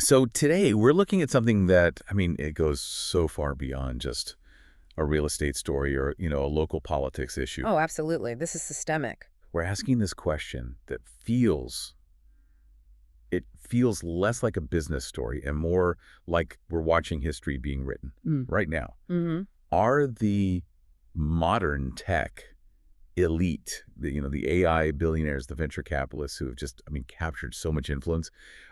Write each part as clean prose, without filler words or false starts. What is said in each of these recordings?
So today we're looking at something that, I mean, it goes so far beyond just a real estate story or, a local politics issue. Oh, absolutely. This is systemic. We're asking this question that feels less like a business story and more like we're watching history being written right now. Mm-hmm. Are the modern tech elite, the AI billionaires, the venture capitalists who have just, captured so much influence,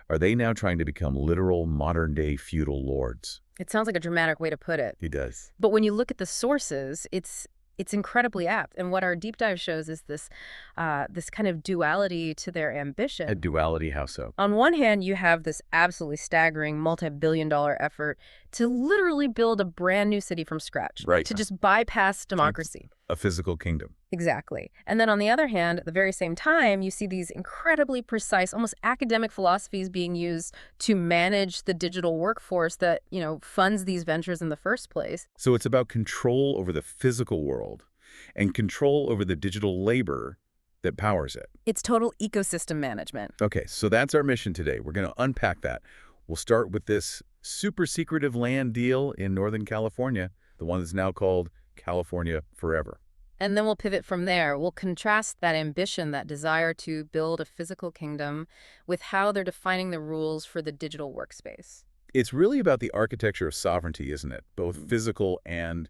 are they now trying to become literal modern-day feudal lords? It sounds like a dramatic way to put it. It does. But when you look at the sources, it's incredibly apt. And what our deep dive shows is this kind of duality to their ambition. A duality, how so? On one hand, you have this absolutely staggering multi-billion-dollar effort to literally build a brand new city from scratch. Right. To just bypass democracy. A physical kingdom. Exactly. And then on the other hand, at the very same time, you see these incredibly precise, almost academic philosophies being used to manage the digital workforce that, funds these ventures in the first place. So it's about control over the physical world and control over the digital labor that powers it. It's total ecosystem management. Okay, so that's our mission today. We're going to unpack that. We'll start with this super secretive land deal in Northern California, the one that's now called California Forever. And then we'll pivot from there. We'll contrast that ambition, that desire to build a physical kingdom, with how they're defining the rules for the digital workspace. It's really about the architecture of sovereignty, isn't it? Both physical and,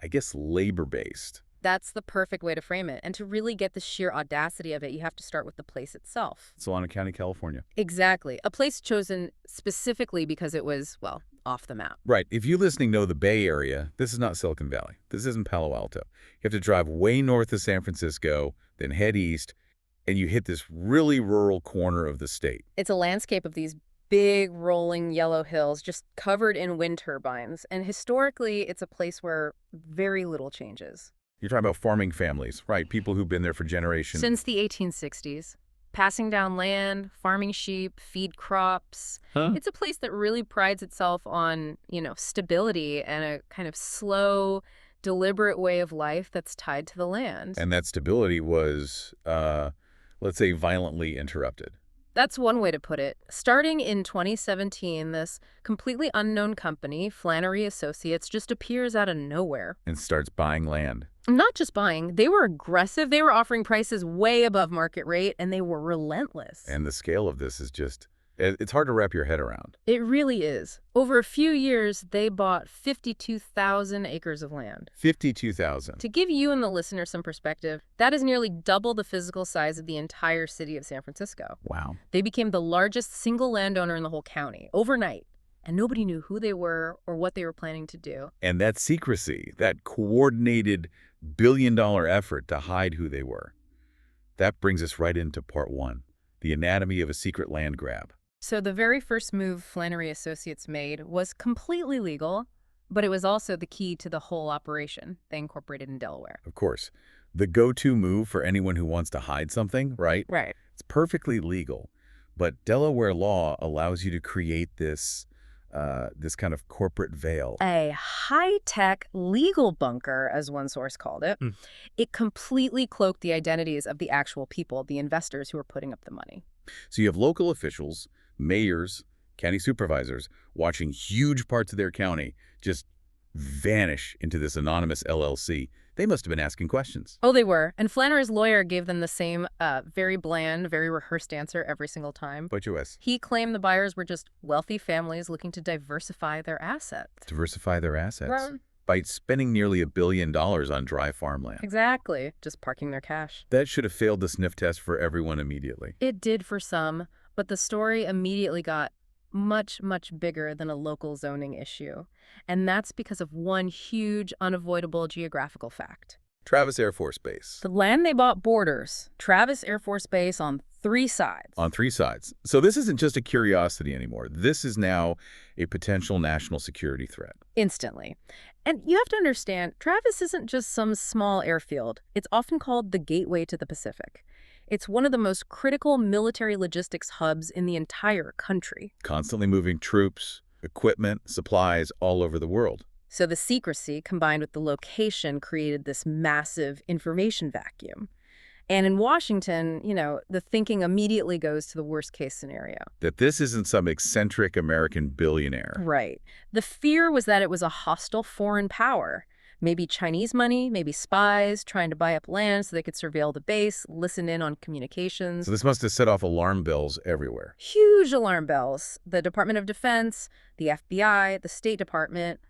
I guess, labor-based. That's the perfect way to frame it. And to really get the sheer audacity of it, you have to start with the place itself. Solano County, California. Exactly. A place chosen specifically because it was, well, off the map. Right. If you listening know the Bay Area, this is not Silicon Valley. This isn't Palo Alto. You have to drive way north of San Francisco, then head east, and you hit this really rural corner of the state. It's a landscape of these big rolling yellow hills just covered in wind turbines. And historically, it's a place where very little changes. You're talking about farming families, right? People who've been there for generations. Since the 1860s. Passing down land, farming sheep, feed crops. It's a place that really prides itself on, stability and a kind of slow, deliberate way of life that's tied to the land. And that stability was, let's say, violently interrupted. That's one way to put it. Starting in 2017, this completely unknown company, Flannery Associates, just appears out of nowhere. And starts buying land. Not just buying. They were aggressive. They were offering prices way above market rate, and they were relentless. And the scale of this is just, it's hard to wrap your head around. It really is. Over a few years, they bought 52,000 acres of land. 52,000. To give you and the listener some perspective, that is nearly double the physical size of the entire city of San Francisco. Wow. They became the largest single landowner in the whole county overnight. And nobody knew who they were or what they were planning to do. And that secrecy, that coordinated billion-dollar effort to hide who they were, that brings us right into part one, the anatomy of a secret land grab. So the very first move Flannery Associates made was completely legal, but it was also the key to the whole operation. They incorporated in Delaware. Of course, the go-to move for anyone who wants to hide something, right? Right. It's perfectly legal, but Delaware law allows you to create this kind of corporate veil. A high-tech legal bunker, as one source called it. It completely cloaked the identities of the actual people, the investors who were putting up the money. So you have local officials, mayors, county supervisors, watching huge parts of their county just vanish into this anonymous LLC. They must have been asking questions. Oh, they were. And Flannery's lawyer gave them the same very bland, very rehearsed answer every single time. But US. He claimed the buyers were just wealthy families looking to diversify their assets. Diversify their assets? Right. By spending nearly $1 billion on dry farmland. Exactly. Just parking their cash. That should have failed the sniff test for everyone immediately. It did for some, but the story immediately got much, much bigger than a local zoning issue. And that's because of one huge, unavoidable geographical fact. Travis Air Force Base. The land they bought borders Travis Air Force Base on 3 sides. On 3 sides. So this isn't just a curiosity anymore. This is now a potential national security threat. Instantly. And you have to understand, Travis isn't just some small airfield. It's often called the gateway to the Pacific. It's one of the most critical military logistics hubs in the entire country. Constantly moving troops, equipment, supplies all over the world. So the secrecy combined with the location created this massive information vacuum. And in Washington, the thinking immediately goes to the worst-case scenario. That this isn't some eccentric American billionaire. Right. The fear was that it was a hostile foreign power. Maybe Chinese money, maybe spies trying to buy up land so they could surveil the base, listen in on communications. So this must have set off alarm bells everywhere. Huge alarm bells. The Department of Defense, the FBI, the State Department,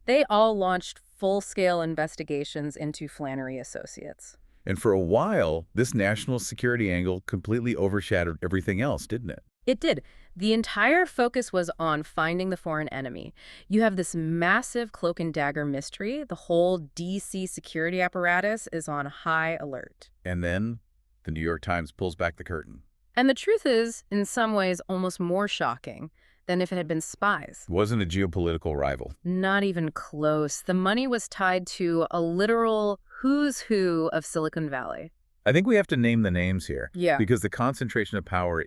they all launched full-scale investigations into Flannery Associates. And for a while, this national security angle completely overshadowed everything else, didn't it? It did. The entire focus was on finding the foreign enemy. You have this massive cloak and dagger mystery. The whole D.C. security apparatus is on high alert. And then the New York Times pulls back the curtain. And the truth is, in some ways, almost more shocking than if it had been spies. It wasn't a geopolitical rival. Not even close. The money was tied to a literal who's who of Silicon Valley. I think we have to name the names here. Yeah. Because the concentration of power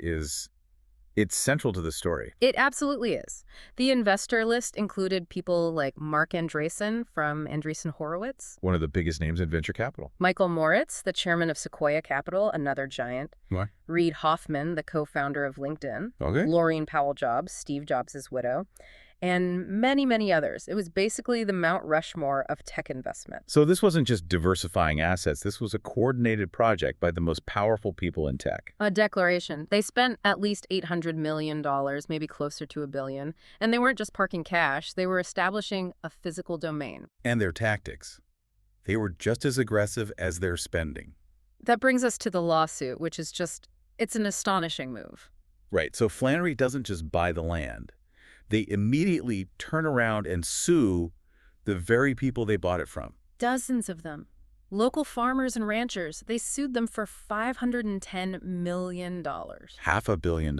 it's central to the story. It absolutely is. The investor list included people like Marc Andreessen from Andreessen Horowitz, One of the biggest names in venture capital. Michael Moritz, the chairman of Sequoia Capital, another giant, What? Reid Hoffman, the co-founder of LinkedIn, Okay. Laureen Powell Jobs, Steve Jobs' widow, and many, many others. It was basically the Mount Rushmore of tech investment. So this wasn't just diversifying assets. This was a coordinated project by the most powerful people in tech. A declaration. They spent at least $800 million, maybe closer to $1 billion. And they weren't just parking cash. They were establishing a physical domain. And their tactics. They were just as aggressive as their spending. That brings us to the lawsuit, which is it's an astonishing move. Right. So Flannery doesn't just buy the land. They immediately turn around and sue the very people they bought it from. Dozens of them. Local farmers and ranchers, they sued them for $510 million. $500 million.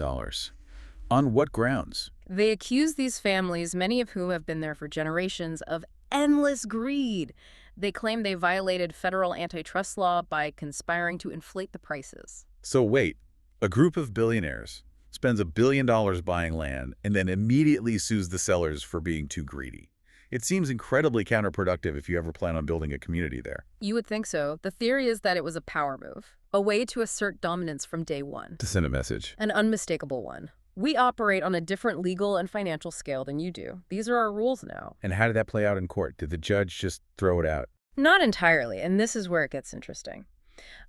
On what grounds? They accuse these families, many of whom have been there for generations, of endless greed. They claim they violated federal antitrust law by conspiring to inflate the prices. So wait, a group of billionaires spends $1 billion buying land and then immediately sues the sellers for being too greedy. It seems incredibly counterproductive if you ever plan on building a community there. You would think so. The theory is that it was a power move, a way to assert dominance from day one. To send a message. An unmistakable one. We operate on a different legal and financial scale than you do. These are our rules now. And how did that play out in court? Did the judge just throw it out? Not entirely, and this is where it gets interesting.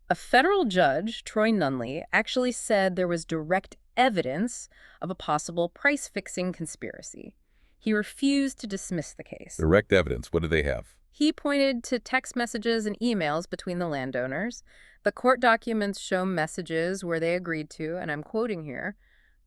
A federal judge, Troy Nunley, actually said there was direct evidence of a possible price-fixing conspiracy. He refused to dismiss the case. Direct evidence. What do they have? He pointed to text messages and emails between the landowners. The court documents show messages where they agreed to, and I'm quoting here,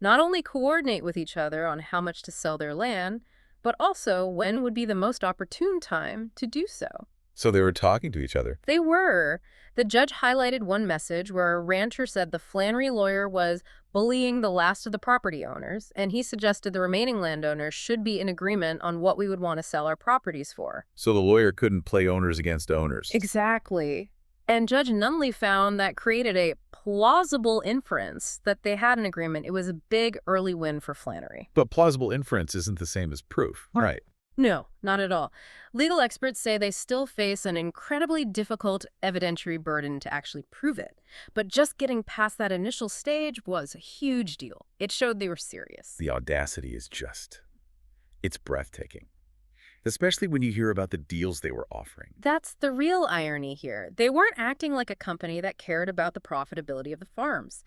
not only coordinate with each other on how much to sell their land, but also when would be the most opportune time to do so. So they were talking to each other. They were. The judge highlighted one message where a rancher said the Flannery lawyer was bullying the last of the property owners, and he suggested the remaining landowners should be in agreement on what we would want to sell our properties for. So the lawyer couldn't play owners against owners. Exactly. And Judge Nunley found that created a plausible inference that they had an agreement. It was a big early win for Flannery. But plausible inference isn't the same as proof. Right. No, not at all. Legal experts say they still face an incredibly difficult evidentiary burden to actually prove it. But just getting past that initial stage was a huge deal. It showed they were serious. The audacity is it's breathtaking. Especially when you hear about the deals they were offering. That's the real irony here. They weren't acting like a company that cared about the profitability of the farms.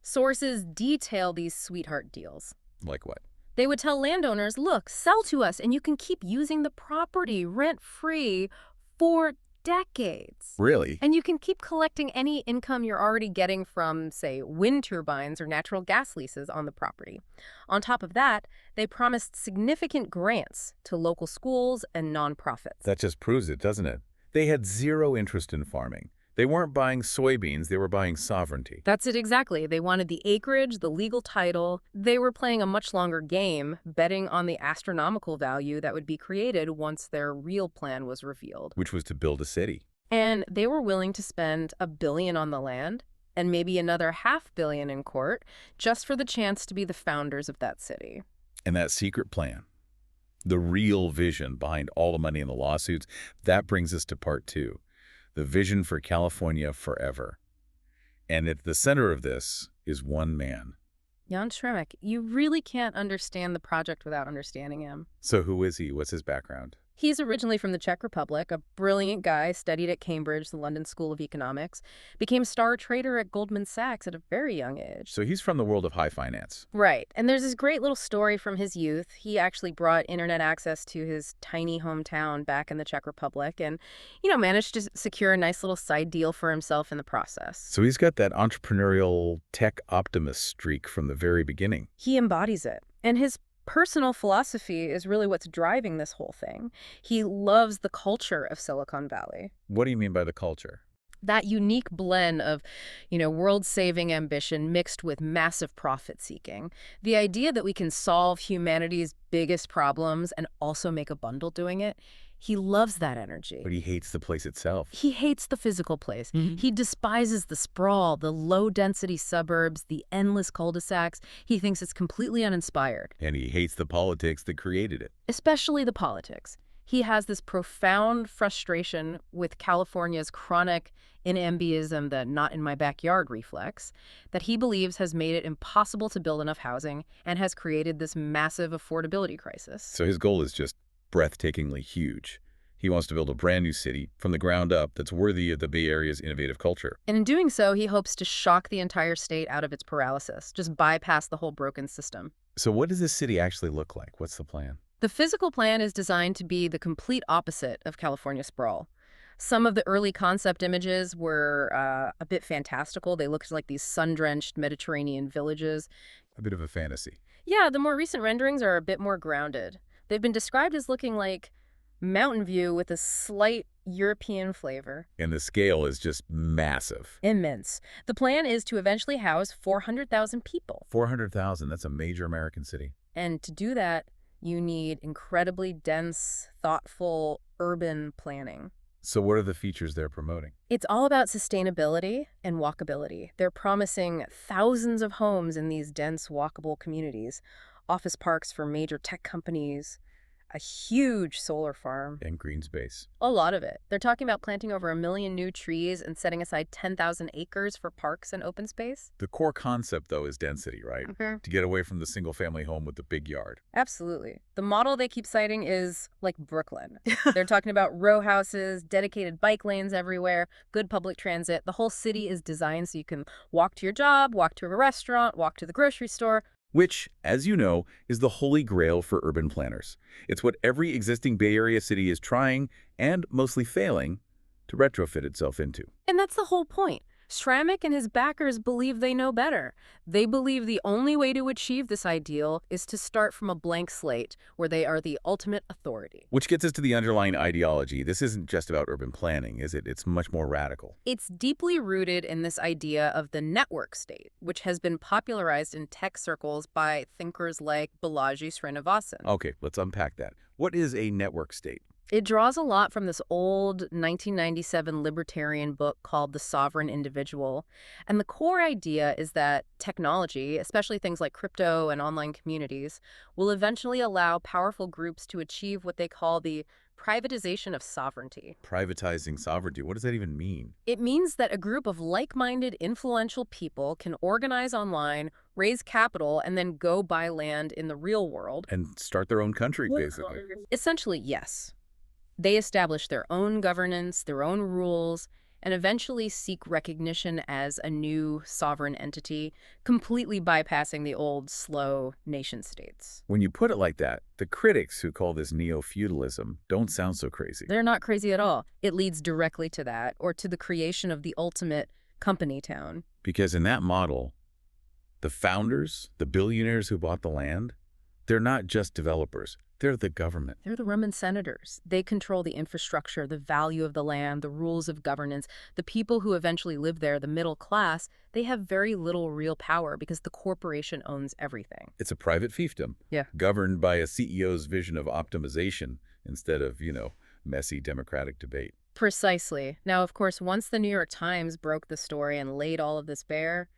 Sources detail these sweetheart deals. Like what? They would tell landowners, look, sell to us and you can keep using the property rent-free for decades. Really? And you can keep collecting any income you're already getting from, say, wind turbines or natural gas leases on the property. On top of that, they promised significant grants to local schools and nonprofits. That just proves it, doesn't it? They had zero interest in farming. They weren't buying soybeans, they were buying sovereignty. That's it exactly. They wanted the acreage, the legal title. They were playing a much longer game, betting on the astronomical value that would be created once their real plan was revealed. Which was to build a city. And they were willing to spend $1 billion on the land and maybe another $500 million in court just for the chance to be the founders of that city. And that secret plan, the real vision behind all the money in the lawsuits, that brings us to part two. The vision for California forever. And at the center of this is one man. Jan Šremek. You really can't understand the project without understanding him. So who is he? What's his background? He's originally from the Czech Republic, a brilliant guy, studied at Cambridge, the London School of Economics, became star trader at Goldman Sachs at a very young age. So he's from the world of high finance. Right. And there's this great little story from his youth. He actually brought internet access to his tiny hometown back in the Czech Republic and, managed to secure a nice little side deal for himself in the process. So he's got that entrepreneurial tech optimist streak from the very beginning. He embodies it. And his personal philosophy is really what's driving this whole thing. He loves the culture of Silicon Valley. What do you mean by the culture? That unique blend of, world-saving ambition mixed with massive profit-seeking. The idea that we can solve humanity's biggest problems and also make a bundle doing it. He loves that energy. But he hates the place itself. He hates the physical place. He despises the sprawl, the low-density suburbs, the endless cul-de-sacs. He thinks it's completely uninspired. And he hates the politics that created it. Especially the politics. He has this profound frustration with California's chronic NIMBYism, the not-in-my-backyard reflex, that he believes has made it impossible to build enough housing and has created this massive affordability crisis. So his goal is just breathtakingly huge. He wants to build a brand new city from the ground up that's worthy of the Bay Area's innovative culture. And in doing so, he hopes to shock the entire state out of its paralysis, just bypass the whole broken system. So what does this city actually look like? What's the plan? The physical plan is designed to be the complete opposite of California sprawl. Some of the early concept images were a bit fantastical. They looked like these sun-drenched Mediterranean villages. A bit of a fantasy. Yeah, the more recent renderings are a bit more grounded. They've been described as looking like Mountain View with a slight European flavor. And the scale is just massive. Immense. The plan is to eventually house 400,000 people. 400,000, that's a major American city. And to do that, you need incredibly dense, thoughtful, urban planning. So what are the features they're promoting? It's all about sustainability and walkability. They're promising thousands of homes in these dense, walkable communities, office parks for major tech companies, a huge solar farm. And green space. A lot of it. They're talking about planting over 1 million new trees and setting aside 10,000 acres for parks and open space. The core concept, though, is density, right? To get away from the single-family home with the big yard. Absolutely. The model they keep citing is like Brooklyn. They're talking about row houses, dedicated bike lanes everywhere, good public transit. The whole city is designed so you can walk to your job, walk to a restaurant, walk to the grocery store. Which, as you know, is the holy grail for urban planners. It's what every existing Bay Area city is trying, and mostly failing, to retrofit itself into. And that's the whole point. Šremek and his backers believe they know better. They believe the only way to achieve this ideal is to start from a blank slate, where they are the ultimate authority. Which gets us to the underlying ideology. This isn't just about urban planning, is it? It's much more radical. It's deeply rooted in this idea of the network state, which has been popularized in tech circles by thinkers like Balaji Srinivasan. Okay, let's unpack that. What is a network state? It draws a lot from this old 1997 libertarian book called The Sovereign Individual. And the core idea is that technology, especially things like crypto and online communities, will eventually allow powerful groups to achieve what they call the privatization of sovereignty. Privatizing sovereignty. What does that even mean? It means that a group of like-minded, influential people can organize online, raise capital, and then go buy land in the real world. And start their own country, basically. Essentially, yes. They establish their own governance, their own rules, and eventually seek recognition as a new sovereign entity, completely bypassing the old, slow nation-states. When you put it like that, the critics who call this neo-feudalism don't sound so crazy. They're not crazy at all. It leads directly to that, or to the creation of the ultimate company town. Because in that model, the founders, the billionaires who bought the land, they're not just developers. They're the government. They're the Roman senators. They control the infrastructure, the value of the land, the rules of governance. The people who eventually live there, the middle class, they have very little real power because the corporation owns everything. It's a private fiefdom. Yeah. Governed by a CEO's vision of optimization instead of, messy democratic debate. Precisely. Now, of course, once the New York Times broke the story and laid all of this bare,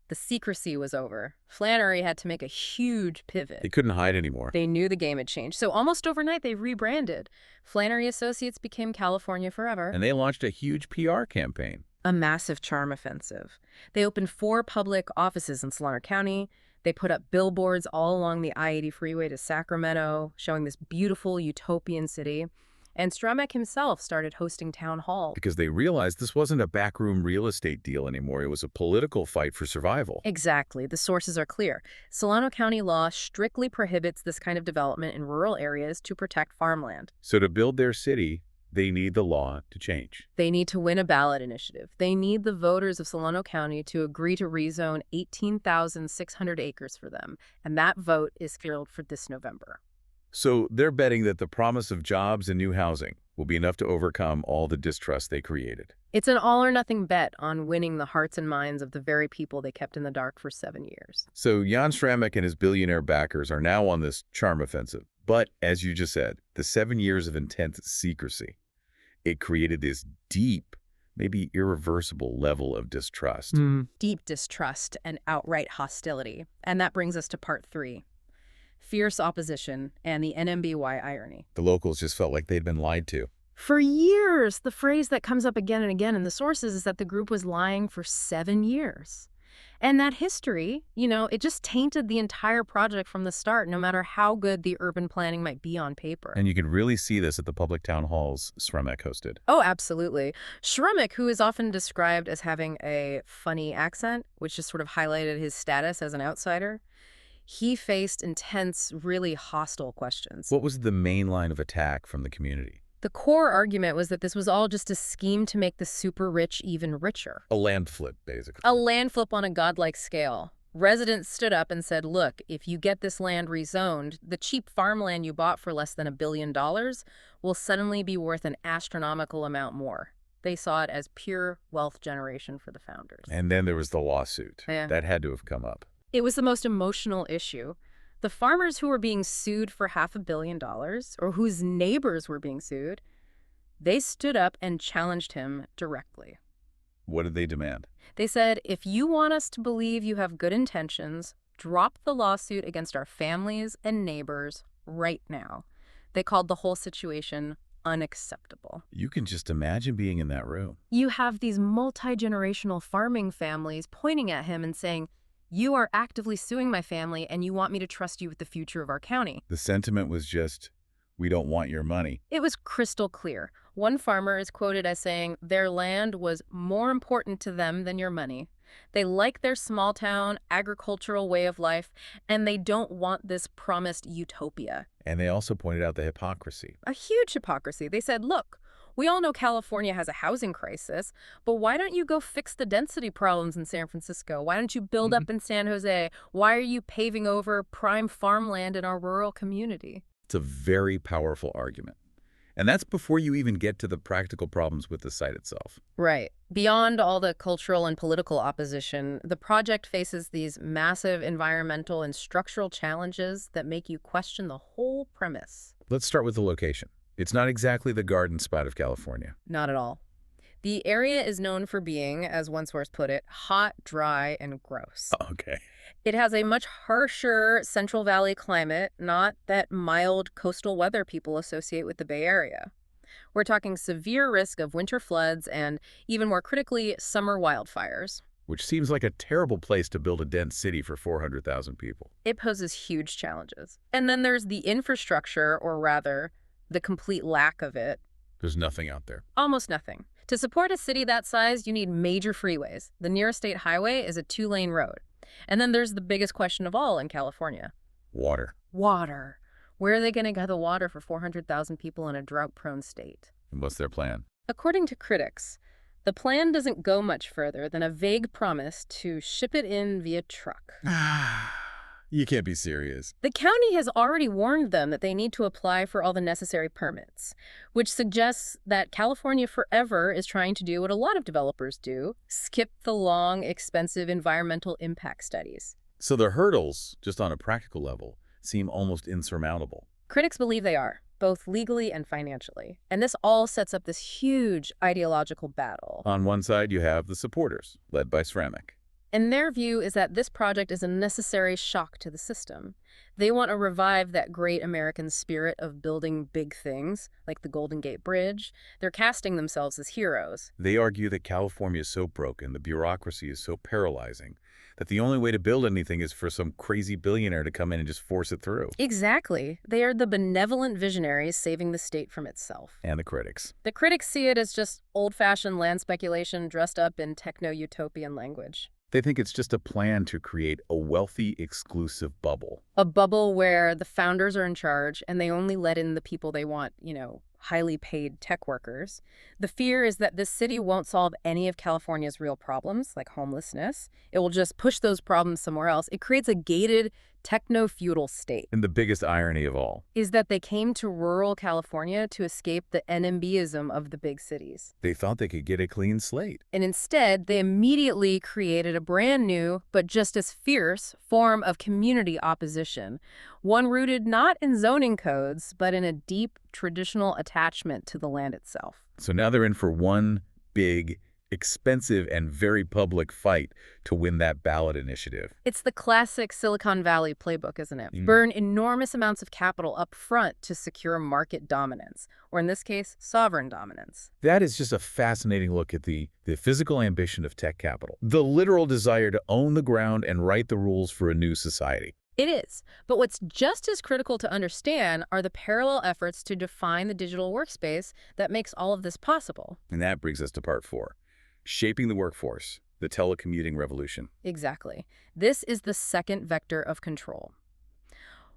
the secrecy was over. Flannery had to make a huge pivot. They couldn't hide anymore. They knew the game had changed. So almost overnight, they rebranded. Flannery Associates became California Forever. And they launched a huge PR campaign. A massive charm offensive. They opened 4 public offices in Solano County. They put up billboards all along the I-80 freeway to Sacramento, showing this beautiful utopian city. And Stramek himself started hosting town halls. Because they realized this wasn't a backroom real estate deal anymore. It was a political fight for survival. Exactly. The sources are clear. Solano County law strictly prohibits this kind of development in rural areas to protect farmland. So to build their city, they need the law to change. They need to win a ballot initiative. They need the voters of Solano County to agree to rezone 18,600 acres for them. And that vote is scheduled for this November. So they're betting that the promise of jobs and new housing will be enough to overcome all the distrust they created. It's an all-or-nothing bet on winning the hearts and minds of the very people they kept in the dark for 7 years. So Jan Stramek and his billionaire backers are now on this charm offensive. But, as you just said, the 7 years of intense secrecy, it created this deep, maybe irreversible level of distrust. Deep distrust and outright hostility. And that brings us to part 3. Fierce opposition and the NMBY irony. The locals just felt like they'd been lied to. For years, the phrase that comes up again and again in the sources is that the group was lying for 7 years. And that history, it just tainted the entire project from the start, no matter how good the urban planning might be on paper. And you can really see this at the public town halls Stramek hosted. Oh, absolutely. Stramek, who is often described as having a funny accent, which just sort of highlighted his status as an outsider, he faced intense, really hostile questions. What was the main line of attack from the community? The core argument was that this was all just a scheme to make the super rich even richer. A land flip, basically. A land flip on a godlike scale. Residents stood up and said, look, if you get this land rezoned, the cheap farmland you bought for less than $1 billion will suddenly be worth an astronomical amount more. They saw it as pure wealth generation for the founders. And then there was the lawsuit. Yeah. That had to have come up. It was the most emotional issue. The farmers who were being sued for $500 million, or whose neighbors were being sued, they stood up and challenged him directly. What did they demand? They said, if you want us to believe you have good intentions, drop the lawsuit against our families and neighbors right now. They called the whole situation unacceptable. You can just imagine being in that room. You have these multi-generational farming families pointing at him and saying, you are actively suing my family and you want me to trust you with the future of our county. The sentiment was just, we don't want your money. It was crystal clear. One farmer is quoted as saying their land was more important to them than your money. They like their small town, agricultural way of life, and they don't want this promised utopia. And they also pointed out the hypocrisy. A huge hypocrisy. They said, look, we all know California has a housing crisis, but why don't you go fix the density problems in San Francisco? Why don't you build up in San Jose? Why are you paving over prime farmland in our rural community? It's a very powerful argument. And that's before you even get to the practical problems with the site itself. Right. Beyond all the cultural and political opposition, the project faces these massive environmental and structural challenges that make you question the whole premise. Let's start with the location. It's not exactly the garden spot of California. Not at all. The area is known for being, as one source put it, hot, dry, and gross. Okay. It has a much harsher Central Valley climate, not that mild coastal weather people associate with the Bay Area. We're talking severe risk of winter floods and, even more critically, summer wildfires. Which seems like a terrible place to build a dense city for 400,000 people. It poses huge challenges. And then there's the infrastructure, or rather, the complete lack of it. There's nothing out there. Almost nothing. To support a city that size, you need major freeways. The nearest state highway is a 2-lane road. And then there's the biggest question of all in California. Water. Water. Where are they going to get the water for 400,000 people in a drought-prone state? And what's their plan? According to critics, the plan doesn't go much further than a vague promise to ship it in via truck. You can't be serious. The county has already warned them that they need to apply for all the necessary permits, which suggests that California Forever is trying to do what a lot of developers do, skip the long, expensive environmental impact studies. So the hurdles, just on a practical level, seem almost insurmountable. Critics believe they are, both legally and financially. And this all sets up this huge ideological battle. On one side, you have the supporters, led by Stramek. And their view is that this project is a necessary shock to the system. They want to revive that great American spirit of building big things, like the Golden Gate Bridge. They're casting themselves as heroes. They argue that California is so broken, the bureaucracy is so paralyzing, that the only way to build anything is for some crazy billionaire to come in and just force it through. Exactly. They are the benevolent visionaries saving the state from itself. And the critics. The critics see it as just old-fashioned land speculation dressed up in techno-utopian language. They think it's just a plan to create a wealthy, exclusive bubble. A bubble where the founders are in charge and they only let in the people they want, highly paid tech workers. The fear is that this city won't solve any of California's real problems, like homelessness. It will just push those problems somewhere else. It creates a gated, techno-feudal state. And the biggest irony of all is that they came to rural California to escape the NIMBYism of the big cities. They thought they could get a clean slate. And instead, they immediately created a brand new, but just as fierce, form of community opposition. One rooted not in zoning codes, but in a deep traditional attachment to the land itself. So now they're in for one big, expensive, and very public fight to win that ballot initiative. It's the classic Silicon Valley playbook, isn't it? Burn enormous amounts of capital up front to secure market dominance, or in this case, sovereign dominance. That is just a fascinating look at the physical ambition of tech capital, the literal desire to own the ground and write the rules for a new society. It is. But what's just as critical to understand are the parallel efforts to define the digital workspace that makes all of this possible. And that brings us to part 4. Shaping the workforce, the telecommuting revolution. Exactly. This is the second vector of control.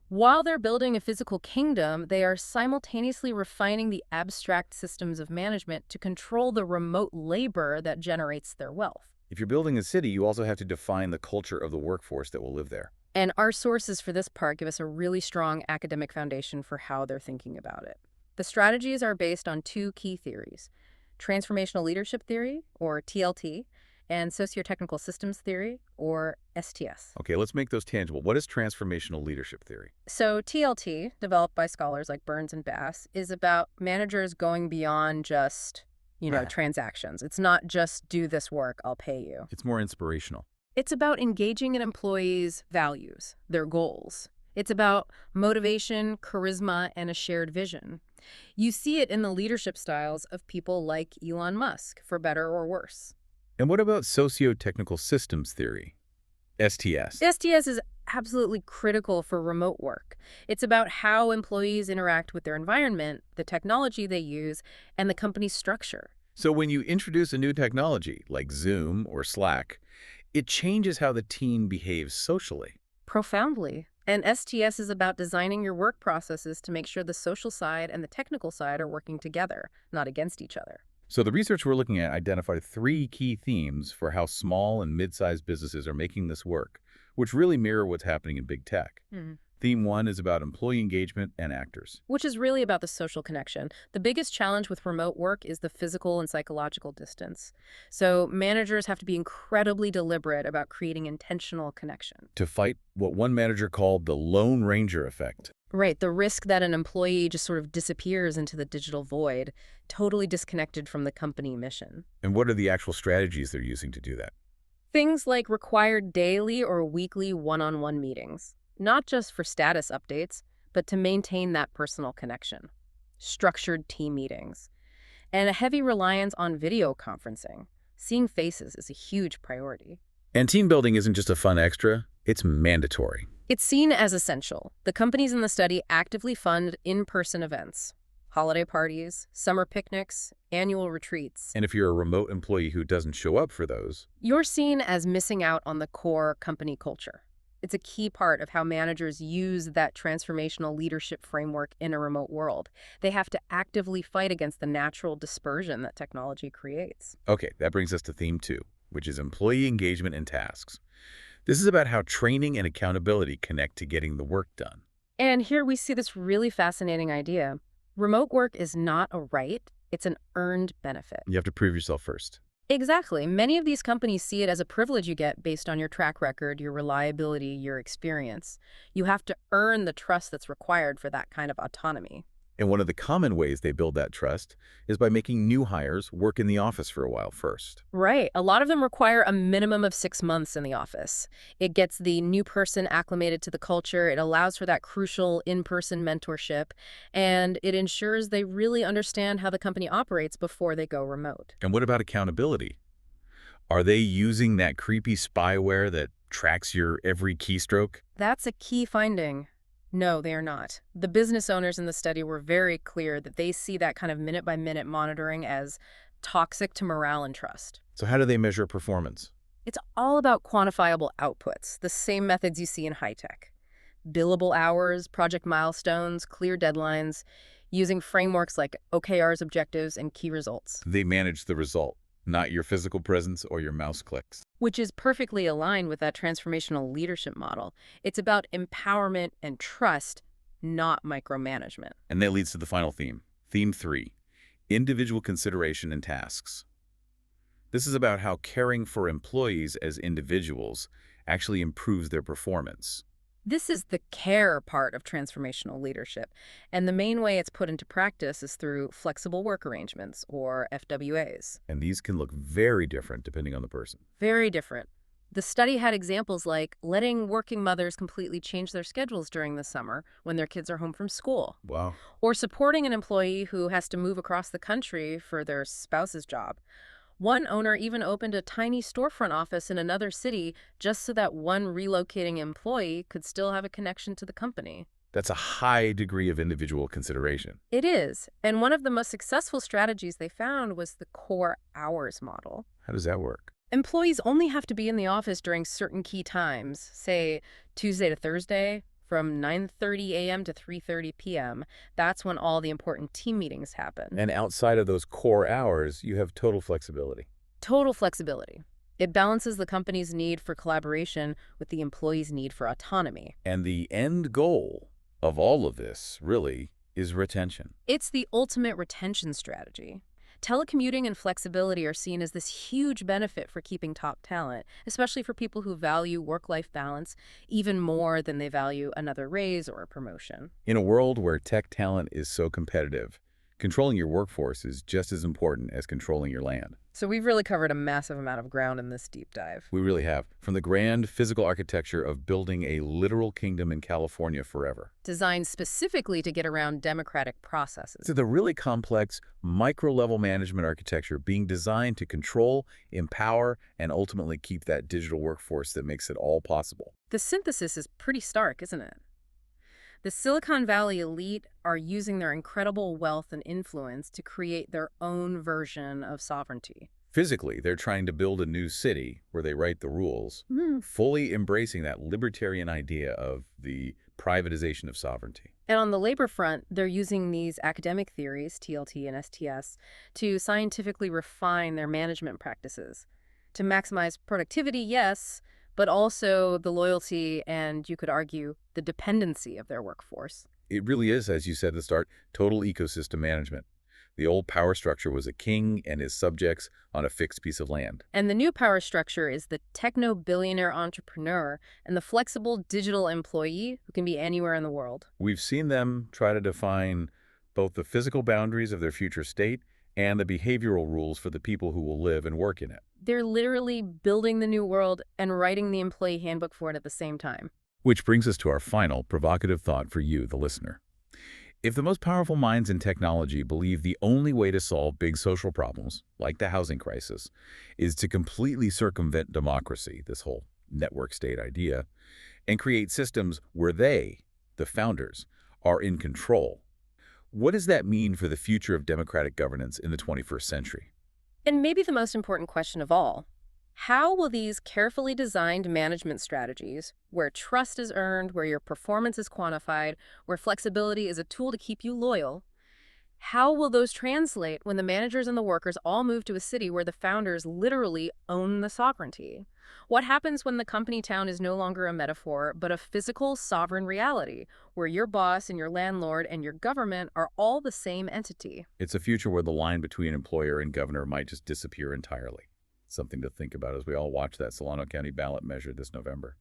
While they're building a physical kingdom, they are simultaneously refining the abstract systems of management to control the remote labor that generates their wealth. If you're building a city, you also have to define the culture of the workforce that will live there. And our sources for this part give us a really strong academic foundation for how they're thinking about it. The strategies are based on 2 key theories: transformational leadership theory, or TLT, and socio-technical systems theory, or STS. Okay, let's make those tangible. What is transformational leadership theory? So TLT, developed by scholars like Burns and Bass, is about managers going beyond just, transactions. It's not just do this work, I'll pay you. It's more inspirational. It's about engaging an employee's values, their goals. It's about motivation, charisma, and a shared vision. You see it in the leadership styles of people like Elon Musk, for better or worse. And what about socio-technical systems theory, STS? STS is absolutely critical for remote work. It's about how employees interact with their environment, the technology they use, and the company's structure. So when you introduce a new technology, like Zoom or Slack, it changes how the team behaves socially. Profoundly. And STS is about designing your work processes to make sure the social side and the technical side are working together, not against each other. So the research we're looking at identified 3 key themes for how small and mid-sized businesses are making this work, which really mirror what's happening in big tech. Theme 1 is about employee engagement and actors, which is really about the social connection. The biggest challenge with remote work is the physical and psychological distance. So managers have to be incredibly deliberate about creating intentional connection. to fight what one manager called the Lone Ranger effect. Right, the risk that an employee just sort of disappears into the digital void, totally disconnected from the company mission. And what are the actual strategies they're using to do that? Things like required daily or weekly one-on-one meetings. Not just for status updates, but to maintain that personal connection. Structured team meetings. And a heavy reliance on video conferencing. Seeing faces is a huge priority. And team building isn't just a fun extra, it's mandatory. It's seen as essential. The companies in the study actively fund in-person events. Holiday parties, summer picnics, annual retreats. And if you're a remote employee who doesn't show up for those, You're seen as missing out on the core company culture. It's a key part of how managers use that transformational leadership framework in a remote world. They have to actively fight against the natural dispersion that technology creates. okay, that brings us to theme 2, which is employee engagement and tasks. This is about how training and accountability connect to getting the work done. And here we see this really fascinating idea. Remote work is not a right, it's an earned benefit. You have to prove yourself first. Exactly. Many of these companies see it as a privilege you get based on your track record, your reliability, your experience. You have to earn the trust that's required for that kind of autonomy. And one of the common ways they build that trust is by making new hires work in the office for a while first. Right. A lot of them require a minimum of 6 months in the office. It gets the new person acclimated to the culture. It allows for that crucial in-person mentorship, and it ensures they really understand how the company operates before they go remote. And what about accountability? Are they using that creepy spyware that tracks your every keystroke? That's a key finding. No, they are not. The business owners in the study were very clear that they see that kind of minute-by-minute monitoring as toxic to morale and trust. So how do they measure performance? It's all about quantifiable outputs, the same methods you see in high tech. Billable hours, project milestones, clear deadlines, using frameworks like OKR's objectives and key results. They manage the result, not your physical presence or your mouse clicks. Which is perfectly aligned with that transformational leadership model. It's about empowerment and trust, not micromanagement. And that leads to the final theme. Theme 3, individual consideration and tasks. This is about how caring for employees as individuals actually improves their performance. This is the care part of transformational leadership, and the main way it's put into practice is through flexible work arrangements, or FWAs. And these can look very different depending on the person. Very different. The study had examples like letting working mothers completely change their schedules during the summer when their kids are home from school, Wow. or supporting an employee who has to move across the country for their spouse's job. One owner even opened a tiny storefront office in another city just so that one relocating employee could still have a connection to the company. That's a high degree of individual consideration. It is, and one of the most successful strategies they found was the core hours model. How does that work? Employees only have to be in the office during certain key times, say Tuesday to Thursday, from 9:30 a.m. to 3:30 p.m. That's when all the important team meetings happen. And outside of those core hours, you have total flexibility. Total flexibility. It balances the company's need for collaboration with the employee's need for autonomy. And the end goal of all of this, really, is retention. It's the ultimate retention strategy. Telecommuting and flexibility are seen as this huge benefit for keeping top talent, especially for people who value work-life balance even more than they value another raise or a promotion. In a world where tech talent is so competitive, controlling your workforce is just as important as controlling your land. So we've really covered a massive amount of ground in this deep dive. We really have. From the grand physical architecture of building a literal kingdom in California forever, Designed specifically to get around democratic processes. to the really complex micro-level management architecture being designed to control, empower, and ultimately keep that digital workforce that makes it all possible. The synthesis is pretty stark, isn't it? The Silicon Valley elite are using their incredible wealth and influence to create their own version of sovereignty. Physically, they're trying to build a new city where they write the rules, fully embracing that libertarian idea of the privatization of sovereignty. And on the labor front, they're using these academic theories, TLT and STS, to scientifically refine their management practices. To maximize productivity, yes, but also the loyalty and, you could argue, the dependency of their workforce. It really is, as you said at the start, total ecosystem management. The old power structure was a king and his subjects on a fixed piece of land. And the new power structure is the techno-billionaire entrepreneur and the flexible digital employee who can be anywhere in the world. We've seen them try to define both the physical boundaries of their future state and the behavioral rules for the people who will live and work in it. They're literally building the new world and writing the employee handbook for it at the same time. Which brings us to our final provocative thought for you, the listener. If the most powerful minds in technology believe the only way to solve big social problems, like the housing crisis, is to completely circumvent democracy, this whole network state idea, and create systems where they, the founders, are in control, what does that mean for the future of democratic governance in the 21st century? And maybe the most important question of all, how will these carefully designed management strategies, where trust is earned, where your performance is quantified, where flexibility is a tool to keep you loyal, how will those translate when the managers and the workers all move to a city where the founders literally own the sovereignty? What happens when the company town is no longer a metaphor, but a physical, sovereign reality, where your boss and your landlord and your government are all the same entity? It's a future where the line between employer and governor might just disappear entirely. Something to think about as we all watch that Solano County ballot measure this November.